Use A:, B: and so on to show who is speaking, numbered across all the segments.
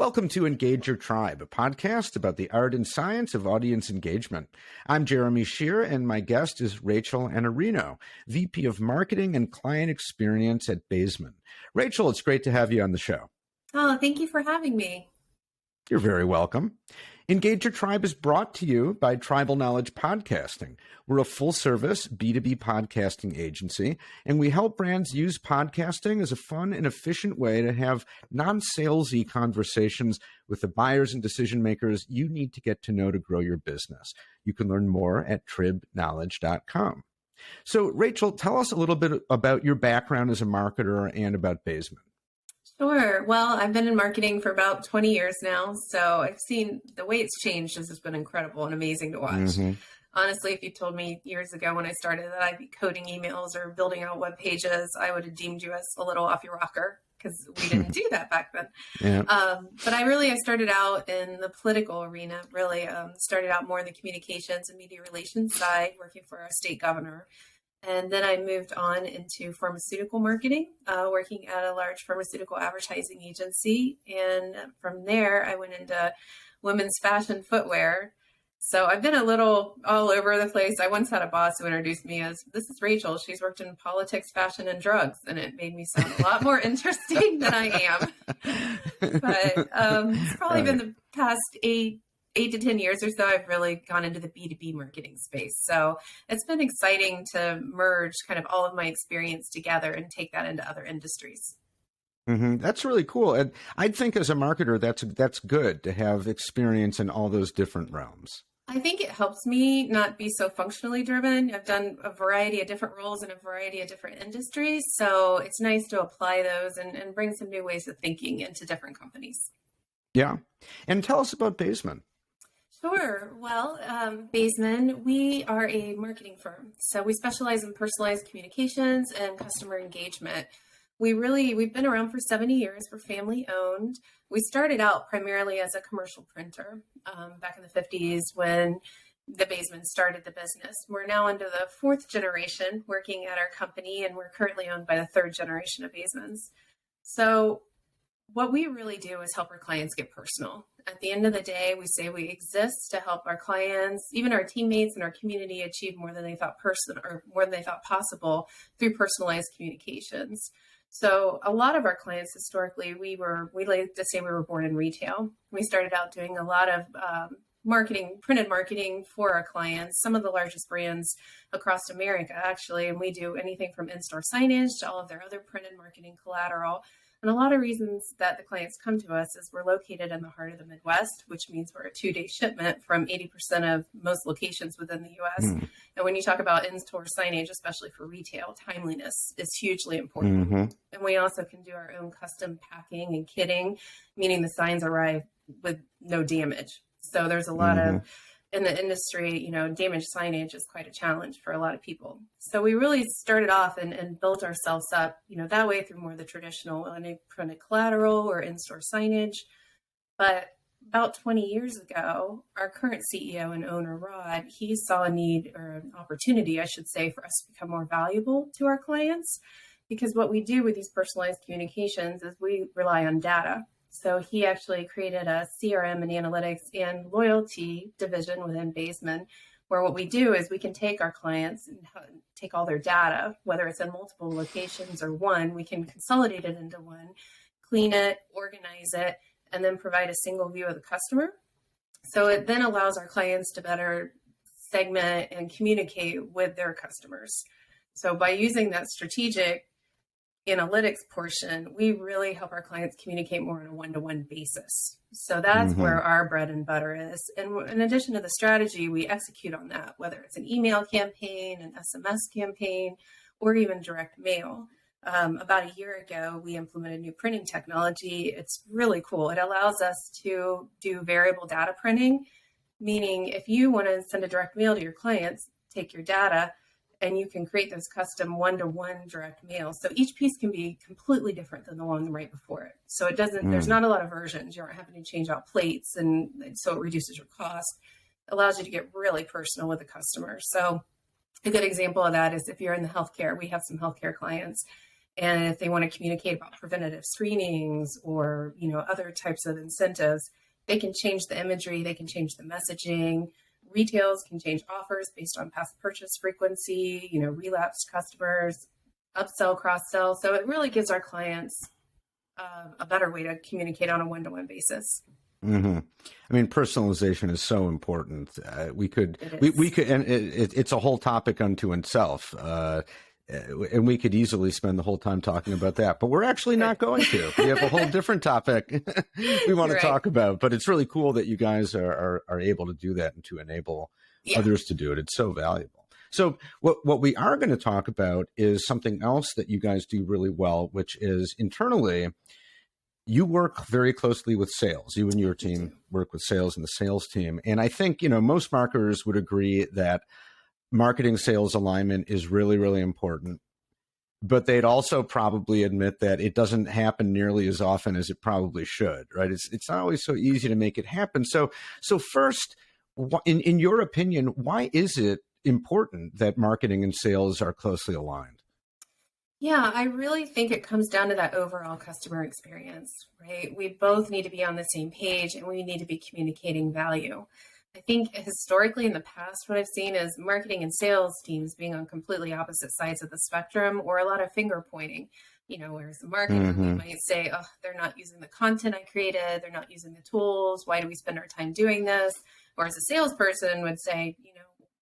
A: Welcome to Engage Your Tribe, a podcast about the art and science of audience engagement. I'm Jeremy Shear, and my guest is Rachel Iannarino, VP of Marketing and Client Experience at Baesman. Rachel, it's great to have you on the show.
B: Oh, thank you for having me.
A: You're very welcome. Engage Your Tribe is brought to you by Tribal Knowledge Podcasting. We're a full-service B2B podcasting agency, and we help brands use podcasting as a fun and efficient way to have non-salesy conversations with the buyers and decision makers you need to get to know to grow your business. You can learn more at tribknowledge.com. So, Rachel, tell us a little bit about your background as a marketer and about Baesman.
B: Sure. Well, I've been in marketing for about 20 years now, so I've seen the way it's changed has just been incredible and amazing to watch. Honestly, if you told me years ago when I started that I'd be coding emails or building out web pages, I would have deemed you as a little off your rocker because we didn't do that back then.
A: Yeah.
B: But I started out in the political arena, started out more in the communications and media relations side, working for a state governor. And then I moved on into pharmaceutical marketing, working at a large pharmaceutical advertising agency. And from there, I went into women's fashion footwear. So I've been a little all over the place. I once had a boss who introduced me as, this is Rachel. She's worked in politics, fashion, and drugs. And it made me sound a lot more interesting than I am. But it's probably been the past 8 to 10 years or so, I've really gone into the B2B marketing space. So it's been exciting to merge kind of all of my experience together and take that into other industries.
A: That's really cool. And I think as a marketer, that's good to have experience in all those different realms.
B: I think it helps me not be so functionally driven. I've done a variety of different roles in a variety of different industries. So it's nice to apply those and bring some new ways of thinking into different companies.
A: Yeah. And tell us about Baesman.
B: Sure. Well, Baesman, we are a marketing firm. So we specialize in personalized communications and customer engagement. We've been around for 70 years. We're family owned. We started out primarily as a commercial printer back in the 50s when the Baesman started the business. We're now into the 4th generation working at our company, and we're currently owned by the 3rd generation of Baesmans. So what we really do is help our clients get personal. At the end of the day, we say we exist to help our clients, even our teammates and our community, achieve more than they thought possible through personalized communications. So a lot of our clients historically, we like to say we were born in retail. We started out doing a lot of printed marketing for our clients, some of the largest brands across America, actually. And we do anything from in-store signage to all of their other printed marketing collateral. And a lot of reasons that the clients come to us is we're located in the heart of the Midwest, which means we're a 2-day shipment from 80% of most locations within the U.S. And when you talk about in-store signage, especially for retail, timeliness is hugely important. And we also can do our own custom packing and kitting, meaning the signs arrive with no damage. So there's a lot of, in the industry, damaged signage is quite a challenge for a lot of people. So we really started off and built ourselves up, that way through more of the traditional printed collateral or in-store signage. But about 20 years ago, our current CEO and owner, Rod, he saw a need or an opportunity, I should say, for us to become more valuable to our clients. Because what we do with these personalized communications is we rely on data. So he actually created a CRM and analytics and loyalty division within Baesman, where what we do is we can take our clients and take all their data, whether it's in multiple locations or one, we can consolidate it into one, clean it, organize it, and then provide a single view of the customer. So it then allows our clients to better segment and communicate with their customers. So by using that strategic analytics portion, we really help our clients communicate more on a one-to-one basis. So that's where our bread and butter is. And in addition to the strategy, we execute on that, whether it's an email campaign, an SMS campaign, or even direct mail. About a year ago, we implemented new printing technology. It's really cool. It allows us to do variable data printing, meaning if you want to send a direct mail to your clients, take your data, and you can create those custom one-to-one direct mail. So each piece can be completely different than the one right before it. So it doesn't, there's not a lot of versions. You aren't having to change out plates, and so it reduces your cost. It allows you to get really personal with the customer. So a good example of that is if you're in the healthcare, we have some healthcare clients, And if they want to communicate about preventative screenings or, other types of incentives, they can change the imagery, they can change the messaging. Retails can change offers based on past purchase frequency, relapsed customers, upsell, cross-sell. So it really gives our clients a better way to communicate on a one-to-one basis.
A: Mm-hmm. I mean, personalization is so important. We could, and it's a whole topic unto itself. And we could easily spend the whole time talking about that, but we're actually not going to. We have a whole different topic we want to talk about, but it's really cool that you guys are able to do that and to enable others to do it. It's so valuable. So what we are going to talk about is something else that you guys do really well, which is internally, you work very closely with sales. You and your team work with sales and the sales team. And I think, most marketers would agree that marketing sales alignment is really, really important, but they'd also probably admit that it doesn't happen nearly as often as it probably should, right? It's not always so easy to make it happen. So first, in your opinion, why is it important that marketing and sales are closely aligned?
B: Yeah, I really think it comes down to that overall customer experience, right? We both need to be on the same page and we need to be communicating value. I think historically in the past, what I've seen is marketing and sales teams being on completely opposite sides of the spectrum, or a lot of finger pointing, whereas the marketing might say, oh, they're not using the content I created. They're not using the tools. Why do we spend our time doing this? Whereas a salesperson would say,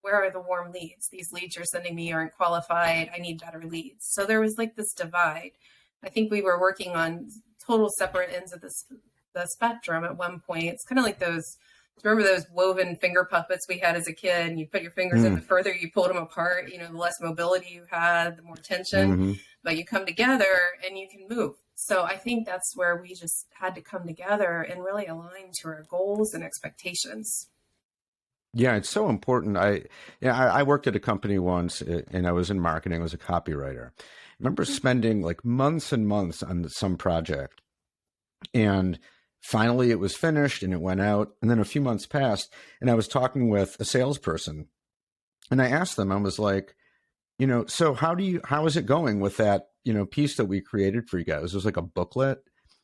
B: where are the warm leads? These leads you're sending me aren't qualified. I need better leads. So there was like this divide. I think we were working on total separate ends of the spectrum at one point. It's kind of like remember those woven finger puppets we had as a kid, and you put your fingers in, the further you pulled them apart, the less mobility you had, the more tension, but you come together and you can move. So I think that's where we just had to come together and really align to our goals and expectations.
A: Yeah, it's so important. I worked at a company once and I was in marketing, I was a copywriter. I remember spending like months and months on some project, and finally it was finished and it went out, and then a few months passed and I was talking with a salesperson and I asked them, I was like, so how is it going with that, piece that we created for you guys? It was like a booklet.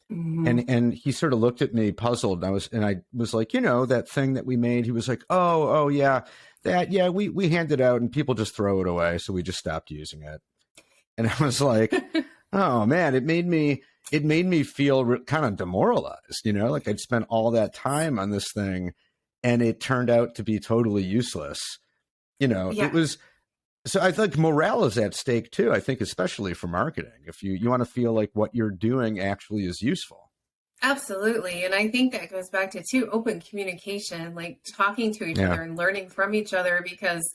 A: And he sort of looked at me puzzled, and I was like, that thing that we made. He was like, oh yeah, we hand it out and people just throw it away, so we just stopped using it. And I was like, oh man, it made me feel kind of demoralized, like I'd spent all that time on this thing and it turned out to be totally useless. It was. So I think morale is at stake too. I think especially for marketing, if you want to feel like what you're doing actually is useful.
B: Absolutely. And I think that goes back to open communication, like talking to each other and learning from each other, because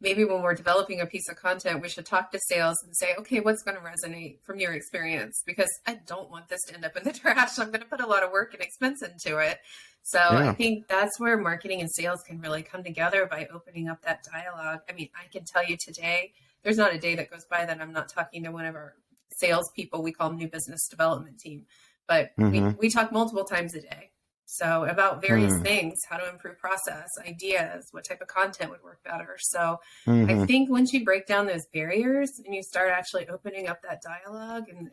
B: maybe when we're developing a piece of content, we should talk to sales and say, okay, what's going to resonate from your experience? Because I don't want this to end up in the trash. I'm going to put a lot of work and expense into it. So I think that's where marketing and sales can really come together, by opening up that dialogue. I mean, I can tell you today, there's not a day that goes by that I'm not talking to one of our salespeople. We call them new business development team, but we talk multiple times a day. So about various things, how to improve process, ideas, what type of content would work better. So I think once you break down those barriers and you start actually opening up that dialogue and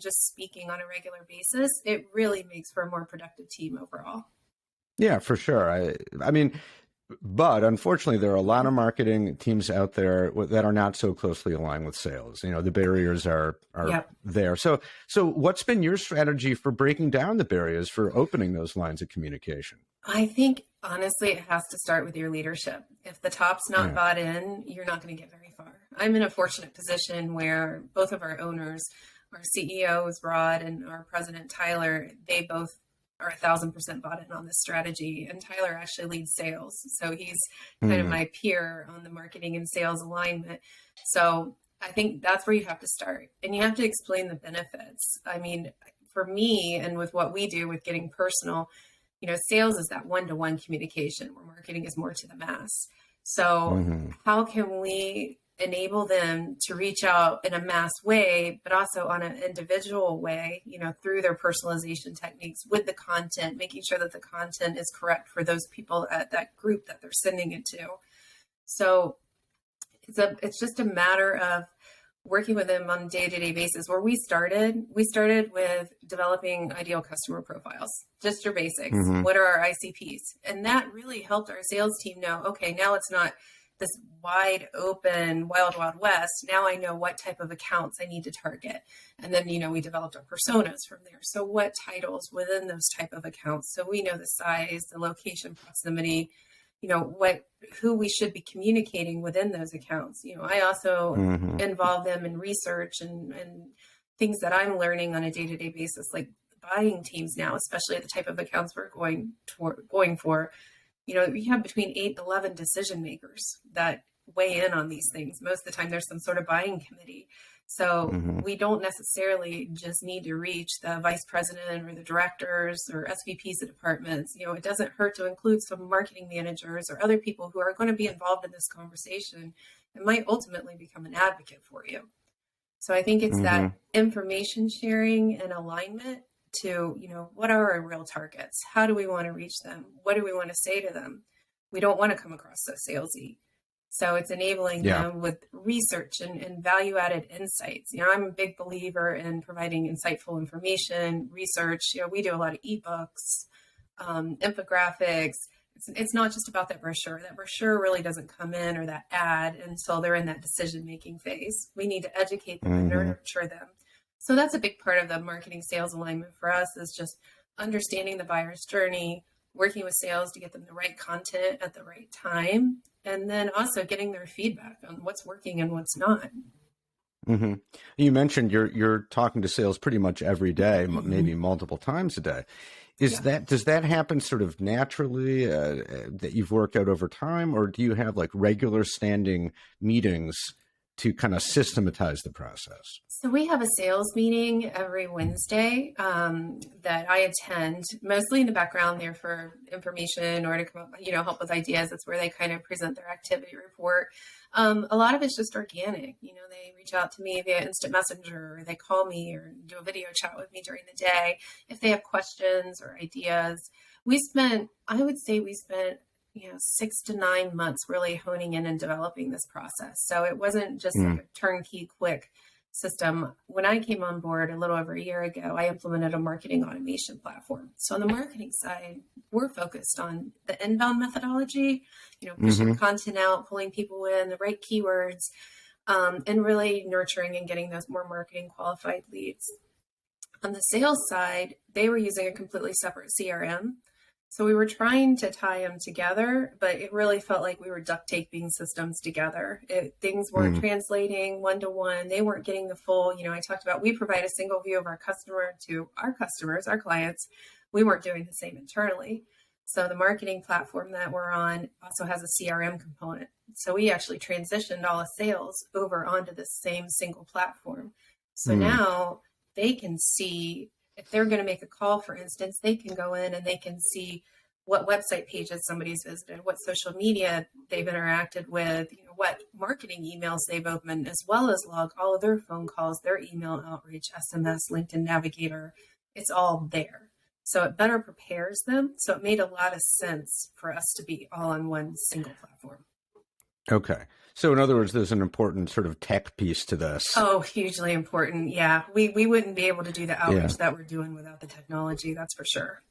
B: just speaking on a regular basis, it really makes for a more productive team overall.
A: Yeah, for sure. I mean, but unfortunately, there are a lot of marketing teams out there that are not so closely aligned with sales. The barriers are there. So what's been your strategy for breaking down the barriers, for opening those lines of communication?
B: I think, honestly, it has to start with your leadership. If the top's not bought in, you're not going to get very far. I'm in a fortunate position where both of our owners, our CEO is Rod and our president, Tyler, they both are 1,000% bought in on this strategy. And Tyler actually leads sales. So he's kind of my peer on the marketing and sales alignment. So I think that's where you have to start. And you have to explain the benefits. I mean, for me, and with what we do with getting personal, sales is that one-to-one communication, where marketing is more to the mass. So how can we enable them to reach out in a mass way, but also on an individual way, through their personalization techniques with the content, making sure that the content is correct for those people at that group that they're sending it to. So it's just a matter of working with them on a day-to-day basis. Where we started with developing ideal customer profiles, just your basics.
A: Mm-hmm.
B: What are our ICPs? And that really helped our sales team know, okay, now it's not this wide open, wild, wild west. Now I know what type of accounts I need to target. And then, we developed our personas from there. So what titles within those type of accounts? So we know the size, the location, proximity, who we should be communicating within those accounts. I also involve them in research and things that I'm learning on a day-to-day basis, like buying teams now, especially at the type of accounts we're going for. We have between 8 and 11 decision makers that weigh in on these things. Most of the time there's some sort of buying committee. So we don't necessarily just need to reach the vice president or the directors or SVPs of departments. It doesn't hurt to include some marketing managers or other people who are going to be involved in this conversation and might ultimately become an advocate for you. So I think it's that information sharing and alignment to, what are our real targets? How do we want to reach them? What do we want to say to them? We don't want to come across so salesy. So it's enabling them with research and value-added insights. I'm a big believer in providing insightful information, research. We do a lot of ebooks, infographics. It's not just about that brochure. That brochure really doesn't come in, or that ad, until they're in that decision-making phase. We need to educate them and nurture them. So that's a big part of the marketing sales alignment for us, is just understanding the buyer's journey, working with sales to get them the right content at the right time, and then also getting their feedback on what's working and what's not.
A: Mm-hmm. You mentioned you're talking to sales pretty much every day, maybe multiple times a day. Does that happen sort of naturally that you've worked out over time, or do you have like regular standing meetings to kind of systematize the process?
B: So we have a sales meeting every Wednesday that I attend, mostly in the background there for information or to come up, help with ideas. That's where they kind of present their activity report. A lot of it's just organic. They reach out to me via instant messenger, or they call me or do a video chat with me during the day if they have questions or ideas. I would say we spent 6 to 9 months really honing in and developing this process. So it wasn't just like a turnkey quick system. When I came on board a little over a year ago, I implemented a marketing automation platform. So on the marketing side, we're focused on the inbound methodology, pushing content out, pulling people in, the right keywords, and really nurturing and getting those more marketing qualified leads. On the sales side, they were using a completely separate CRM. So we were trying to tie them together, but it really felt like we were duct taping systems together. Things weren't translating one-to-one. They weren't getting the full, I talked about, we provide a single view of our customer to our customers, our clients. We weren't doing the same internally. So the marketing platform that we're on also has a CRM component. So we actually transitioned all of sales over onto the same single platform. So now they can see, if they're going to make a call, for instance, they can go in and they can see what website pages somebody's visited, what social media they've interacted with, what marketing emails they've opened, as well as log all of their phone calls, their email outreach, SMS, LinkedIn Navigator. It's all there. So it better prepares them. So it made a lot of sense for us to be all on one single platform.
A: Okay. So in other words, there's an important sort of tech piece to this.
B: Oh, hugely important. Yeah. We wouldn't be able to do the outreach that we're doing without the technology. That's for sure.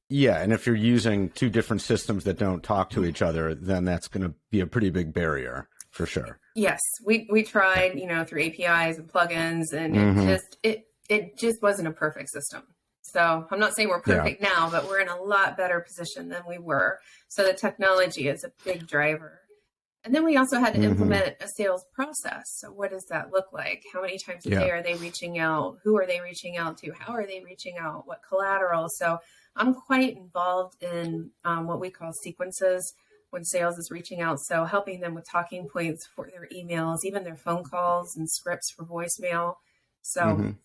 A: Yeah. And if you're using two different systems that don't talk to each other, then that's going to be a pretty big barrier for sure.
B: Yes. We tried, through APIs and plugins, and it just wasn't a perfect system. So I'm not saying we're perfect now, but we're in a lot better position than we were. So the technology is a big driver. And then we also had to implement a sales process. So what does that look like? How many times a day are they reaching out? Who are they reaching out to? How are they reaching out? What collateral? So I'm quite involved in what we call sequences when sales is reaching out. So helping them with talking points for their emails, even their phone calls and scripts for voicemail. So,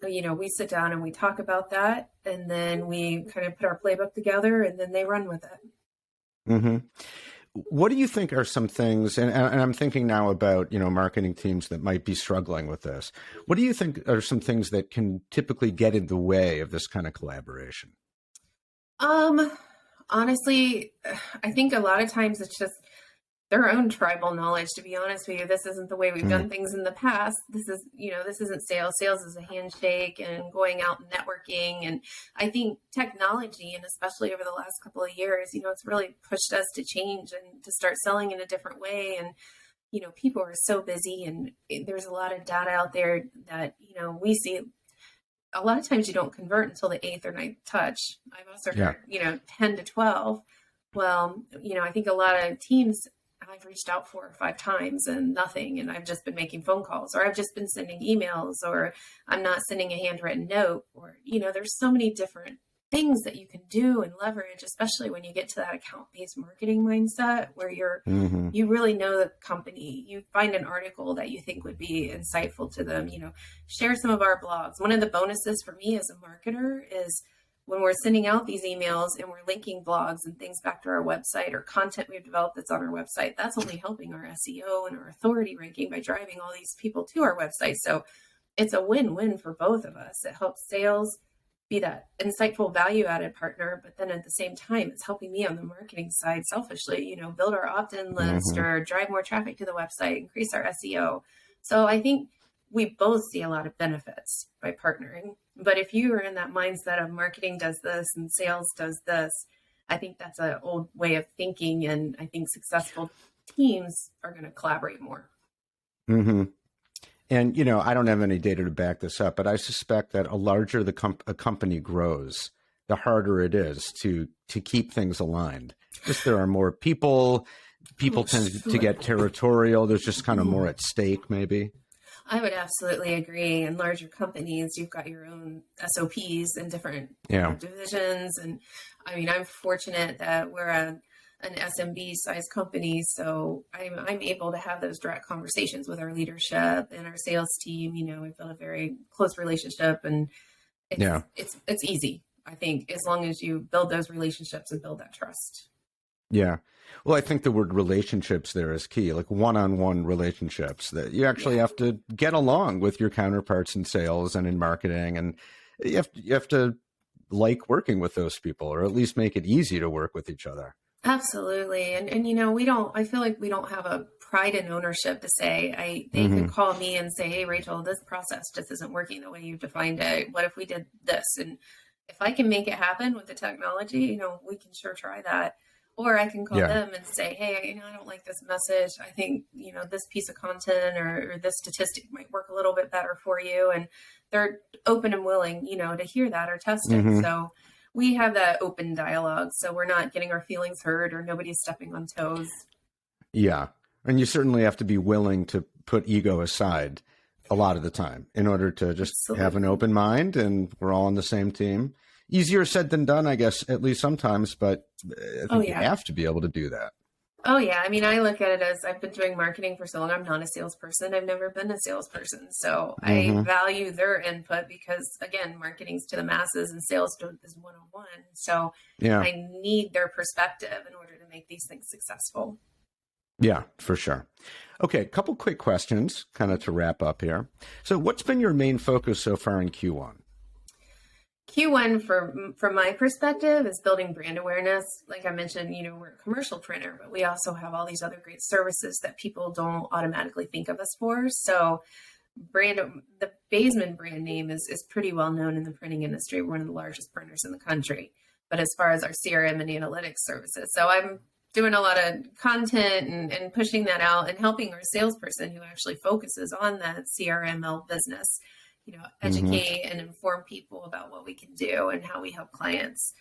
B: we sit down and we talk about that, and then we kind of put our playbook together, and then they run with it.
A: What do you think are some things, and I'm thinking now about, marketing teams that might be struggling with this. What do you think are some things that can typically get in the way of this kind of collaboration?
B: Honestly, I think a lot of times it's just their own tribal knowledge. To be honest with you, this isn't the way we've done things in the past. This is, this isn't sales. Sales is a handshake and going out and networking. And I think technology, and especially over the last couple of years, it's really pushed us to change and to start selling in a different way. And people are so busy, and there's a lot of data out there that, we see a lot of times you don't convert until the 8th or 9th touch. I've also heard, 10 to 12. Well, I think a lot of teams I've reached out 4 or 5 times and nothing. And I've just been making phone calls, or I've just been sending emails, or I'm not sending a handwritten note, or, there's so many different things that you can do and leverage, especially when you get to that account-based marketing mindset where you really know the company. You find an article that you think would be insightful to them, share some of our blogs. One of the bonuses for me as a marketer is when we're sending out these emails and we're linking blogs and things back to our website or content we've developed that's on our website, that's only helping our SEO and our authority ranking by driving all these people to our website. So it's a win-win for both of us. It helps sales be that insightful value-added partner, but then at the same time, it's helping me on the marketing side selfishly, build our opt-in list or drive more traffic to the website, increase our SEO. So I think we both see a lot of benefits by partnering. But if you are in that mindset of marketing does this and sales does this, I think that's an old way of thinking. And I think successful teams are going to collaborate more.
A: Mm-hmm. And, I don't have any data to back this up, but I suspect that a larger a company grows, the harder it is to keep things aligned. Just there are more people tend to get territorial. There's just kind of more at stake, maybe.
B: I would absolutely agree. In larger companies, you've got your own SOPs and different divisions. And I mean, I'm fortunate that we're an SMB size company. So I'm able to have those direct conversations with our leadership and our sales team. We've built a very close relationship, and it's easy. I think as long as you build those relationships and build that trust.
A: Yeah. Well, I think the word relationships there is key, like one-on-one relationships that you actually have to get along with your counterparts in sales and in marketing. And you have to like working with those people, or at least make it easy to work with each other.
B: Absolutely. And I feel like we don't have a pride and ownership to say, they could call me and say, hey, Rachel, this process just isn't working the way you've defined it. What if we did this? And if I can make it happen with the technology, we can sure try that. Or I can call them and say, hey, I don't like this message. I think, this piece of content or this statistic might work a little bit better for you. And they're open and willing, to hear that or test it. So we have that open dialogue. So we're not getting our feelings hurt or nobody's stepping on toes.
A: Yeah. And you certainly have to be willing to put ego aside a lot of the time in order to just have an open mind, and we're all on the same team. Easier said than done, I guess, at least sometimes, but I think you have to be able to do that.
B: Oh, yeah. I mean, I look at it as I've been doing marketing for so long. I'm not a salesperson. I've never been a salesperson. So I value their input because, again, marketing's to the masses and sales is one-on-one. So I need their perspective in order to make these things successful.
A: Yeah, for sure. Okay, a couple quick questions kind of to wrap up here. So what's been your main focus so far in Q1?
B: Q1, from my perspective, is building brand awareness. Like I mentioned, we're a commercial printer, but we also have all these other great services that people don't automatically think of us for. So the Baesman brand name is pretty well known in the printing industry. We're one of the largest printers in the country. But as far as our CRM and analytics services, so I'm doing a lot of content and pushing that out and helping our salesperson who actually focuses on that CRML business, educate and inform people about what we can do and how we help clients.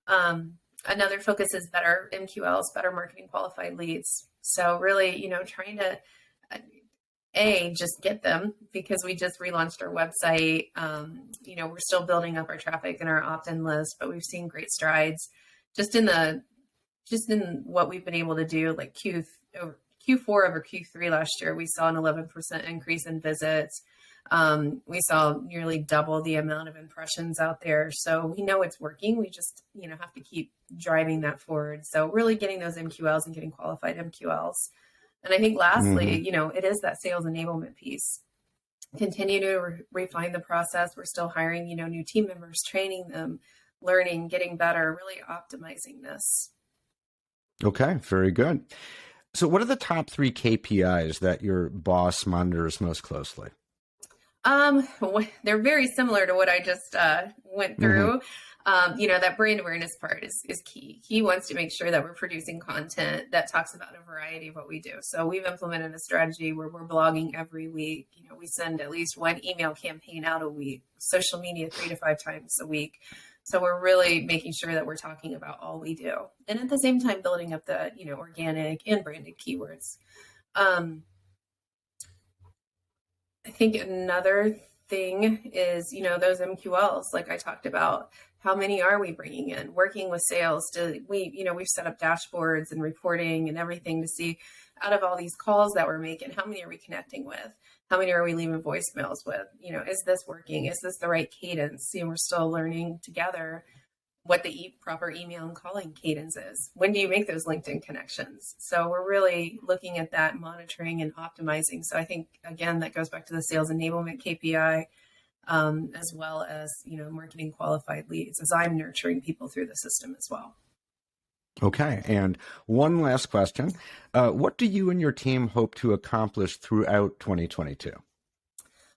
B: Another focus is better MQLs, better marketing qualified leads. So really, trying to, just get them, because we just relaunched our website. We're still building up our traffic and our opt-in list, but we've seen great strides just in what we've been able to do, like Q4 over Q3 last year. We saw an 11% increase in visits. We saw nearly double the amount of impressions out there. So we know it's working. We just, have to keep driving that forward. So really getting those MQLs and getting qualified MQLs. And I think lastly, it is that sales enablement piece. Continue to refine the process. We're still hiring, new team members, training them, learning, getting better, really optimizing this.
A: Okay, very good. So, what are the top three KPIs that your boss monitors most closely?
B: They're very similar to what I just went
A: Hmm.
B: through. That brand awareness part is key. He wants to make sure that we're producing content that talks about a variety of what we do. So we've implemented a strategy where we're blogging every week. We send at least one email campaign out a week, social media 3 to 5 times a week. So we're really making sure that we're talking about all we do, and at the same time building up the organic and branded keywords. Um, I think another thing is, those MQLs, like I talked about. How many are we bringing in? Working with sales, we've set up dashboards and reporting and everything to see out of all these calls that we're making, how many are we connecting with? How many are we leaving voicemails with? Is this working? Is this the right cadence? We're still learning together what the proper email and calling cadence is. When do you make those LinkedIn connections? So we're really looking at that, monitoring and optimizing. So I think, again, that goes back to the sales enablement KPI, as well as, marketing qualified leads, as I'm nurturing people through the system as well.
A: Okay. And one last question. What do you and your team hope to accomplish throughout 2022?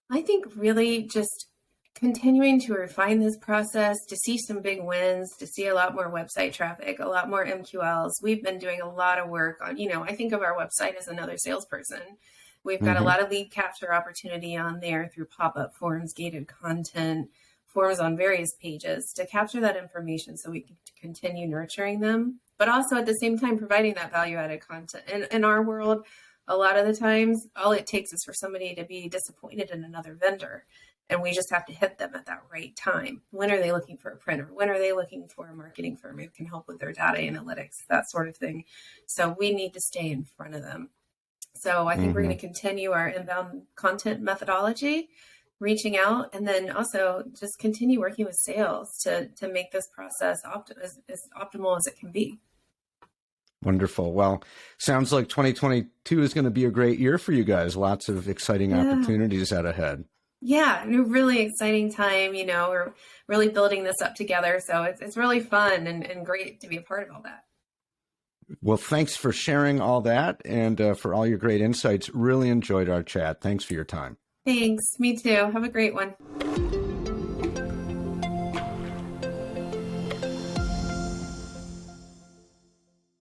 B: I think really just continuing to refine this process, to see some big wins, to see a lot more website traffic, a lot more MQLs. We've been doing a lot of work on, I think of our website as another salesperson. We've got a
A: Hmm.
B: lot of lead capture opportunity on there through pop-up forms, gated content, forms on various pages to capture that information so we can continue nurturing them, but also at the same time providing that value-added content. In our world, a lot of the times, all it takes is for somebody to be disappointed in another vendor. And we just have to hit them at that right time. When are they looking for a printer? When are they looking for a marketing firm who can help with their data analytics, that sort of thing? So we need to stay in front of them. So I think we're
A: Hmm.
B: going to continue our inbound content methodology, reaching out, and then also just continue working with sales to make this process as optimal as it can be.
A: Wonderful. Well, sounds like 2022 is going to be a great year for you guys. Lots of exciting
B: Yeah.
A: opportunities out ahead.
B: Yeah, a really exciting time. We're really building this up together. So it's really fun and great to be a part of all that.
A: Well, thanks for sharing all that and for all your great insights. Really enjoyed our chat. Thanks for your time.
B: Thanks. Me too. Have a great one.